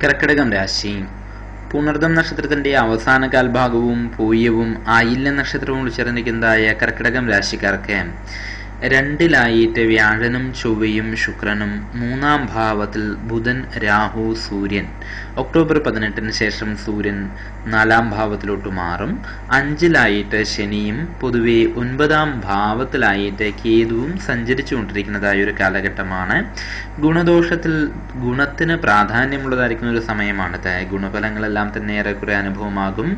കർക്കിടകം രാശി. പുണർദം നക്ഷത്രത്തിന്റെ അവസാന കാൽഭാഗവും പൂയവും ആയില്യ നക്ഷത്രവും ഉൾച്ചേർന്നിരിക്കുന്നതായ കർക്കിടകം രാശിക്കാർക്ക് രണ്ടിലായിട്ട് വ്യാഴനും ചൊവ്വയും ശുക്രനും മൂന്നാം ഭാവത്തിൽ ബുധൻ, രാഹു, സൂര്യൻ. ഒക്ടോബർ 18 ശേഷം സൂര്യൻ 4ാം ഭാവത്തിലോട്ട് മാറും. 5ലായിട്ട് ശനിയും പൊതുവെ 9ാം ഭാവത്തിലായിട്ട് കേതുവും സഞ്ചരിച്ചുകൊണ്ടിരിക്കുന്നതായ ഒരു കാലഘട്ടമാണ്. ഗുണദോഷത്തിൽ ഗുണത്തിന് പ്രാധാന്യമുള്ളതായിരിക്കുന്ന ഒരു സമയമാണിത്. ഗുണഫലങ്ങളെല്ലാം തന്നെ ഏറെക്കുറെ അനുഭവമാകും.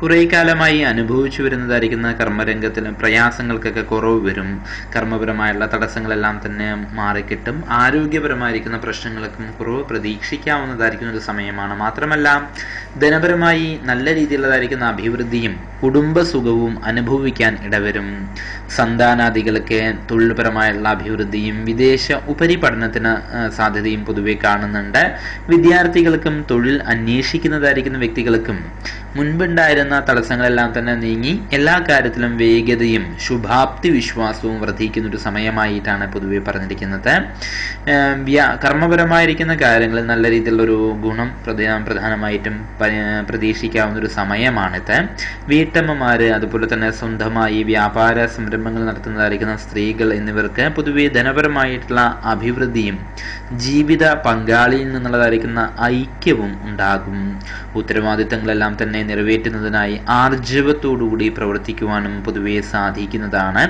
കുറെ കാലമായി അനുഭവിച്ചു വരുന്നതായിരിക്കുന്ന കർമ്മരംഗത്തിൽ പ്രയാസങ്ങൾക്കൊക്കെ കുറവ് വരും. കർമ്മപരമായുള്ള തടസ്സങ്ങളെല്ലാം തന്നെ മാറിക്കിട്ടും. ആരോഗ്യപരമായിരിക്കുന്ന പ്രശ്നങ്ങൾക്കും കുറവ് പ്രതീക്ഷിക്കാവുന്നതായിരിക്കുന്ന ഒരു സമയമാണ്. മാത്രമല്ല ധനപരമായി നല്ല രീതിയിലുള്ളതായിരിക്കുന്ന അഭിവൃദ്ധിയും കുടുംബസുഖവും അനുഭവിക്കാൻ ഇടവരും. സന്താനാദികൾക്ക് തൊഴിൽപരമായുള്ള അഭിവൃദ്ധിയും വിദേശ ഉപരിപഠനത്തിന് സാധ്യതയും പൊതുവെ കാണുന്നുണ്ട്. വിദ്യാർത്ഥികൾക്കും തൊഴിൽ അന്വേഷിക്കുന്നതായിരിക്കുന്ന വ്യക്തികൾക്കും മുൻപുണ്ടായിരുന്ന തടസ്സങ്ങളെല്ലാം തന്നെ നീങ്ങി എല്ലാ കാര്യത്തിലും വേഗതയും ശുഭാപ്തി വിശ്വാസവും വർദ്ധിക്കുന്ന ഒരു സമയമായിട്ടാണ് പൊതുവെ പറഞ്ഞിരിക്കുന്നത്. കർമ്മപരമായിരിക്കുന്ന കാര്യങ്ങളിൽ നല്ല രീതിയിലുള്ളൊരു ഗുണം പ്രധാനമായിട്ടും പ്രതീക്ഷിക്കാവുന്ന ഒരു സമയമാണിത്. വീട്ടമ്മമാര്, അതുപോലെ തന്നെ സ്വന്തമായി വ്യാപാര സംരംഭങ്ങൾ നടത്തുന്നതായിരിക്കുന്ന സ്ത്രീകൾ എന്നിവർക്ക് പൊതുവെ ധനപരമായിട്ടുള്ള അഭിവൃദ്ധിയും ജീവിത പങ്കാളിയിൽ നിന്നുള്ളതായിരിക്കുന്ന ഐക്യവും ഉണ്ടാകും. ഉത്തരവാദിത്തങ്ങളെല്ലാം തന്നെ നിറവേറ്റുന്നതിനായി ആർജവത്തോടുകൂടി പ്രവർത്തിക്കുവാനും പൊതുവെ സാധിക്കുന്നതാണ്.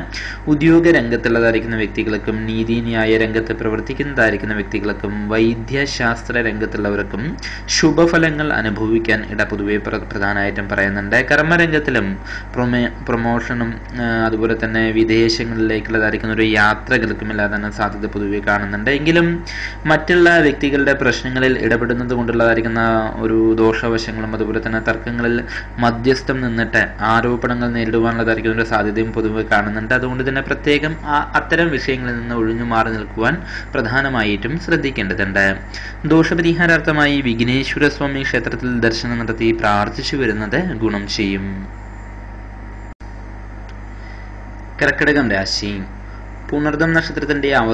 ഉദ്യോഗ രംഗത്തുള്ളതായിരിക്കുന്ന വ്യക്തികൾക്കും നീതിന്യായ രംഗത്ത് പ്രവർത്തിക്കുന്നതായിരിക്കുന്ന വ്യക്തികൾക്കും വൈദ്യശാസ്ത്ര രംഗത്തുള്ളവർക്കും ശുഭഫലങ്ങൾ അനുഭവിക്കാൻ പൊതുവെ പ്രധാനമായിട്ടും പറയുന്നുണ്ട്. കർമ്മരംഗത്തിലും പ്രൊമോഷനും അതുപോലെ തന്നെ വിദേശങ്ങളിലേക്കുള്ളതായിരിക്കുന്ന ഒരു യാത്രകൾക്കും എല്ലാം തന്നെ സാധ്യത പൊതുവെ കാണുന്നുണ്ട്. എങ്കിലും മറ്റുള്ള വ്യക്തികളുടെ പ്രശ്നങ്ങളിൽ ഇടപെടുന്നത് കൊണ്ടുള്ളതായിരിക്കുന്ന ഒരു ദോഷവശങ്ങളും അതുപോലെ തന്നെ തർക്കങ്ങളിൽ മധ്യസ്ഥം നിന്നിട്ട് ആരോപണങ്ങൾ നേരിടുവാനുള്ളതായിരിക്കുന്ന ഒരു സാധ്യതയും പൊതുവെ കാണുന്നുണ്ട്. അതുകൊണ്ട് തന്നെ പ്രത്യേകം അത്തരം വിഷയങ്ങളിൽ നിന്ന് ഒഴിഞ്ഞു മാറി നിൽക്കുവാൻ പ്രധാനമായിട്ടും ശ്രദ്ധിക്കേണ്ടതുണ്ട്. ദോഷപരിഹാരാർത്ഥമായി വിഘ്നേശ്വര സ്വാമി ക്ഷേത്രത്തിൽ ദർശനം നടത്തി പ്രാർത്ഥിച്ചു വരുന്നത് ഗുണം ചെയ്യും. കർക്കിടകം രാശി. പുണർദം നക്ഷത്രത്തിന്റെ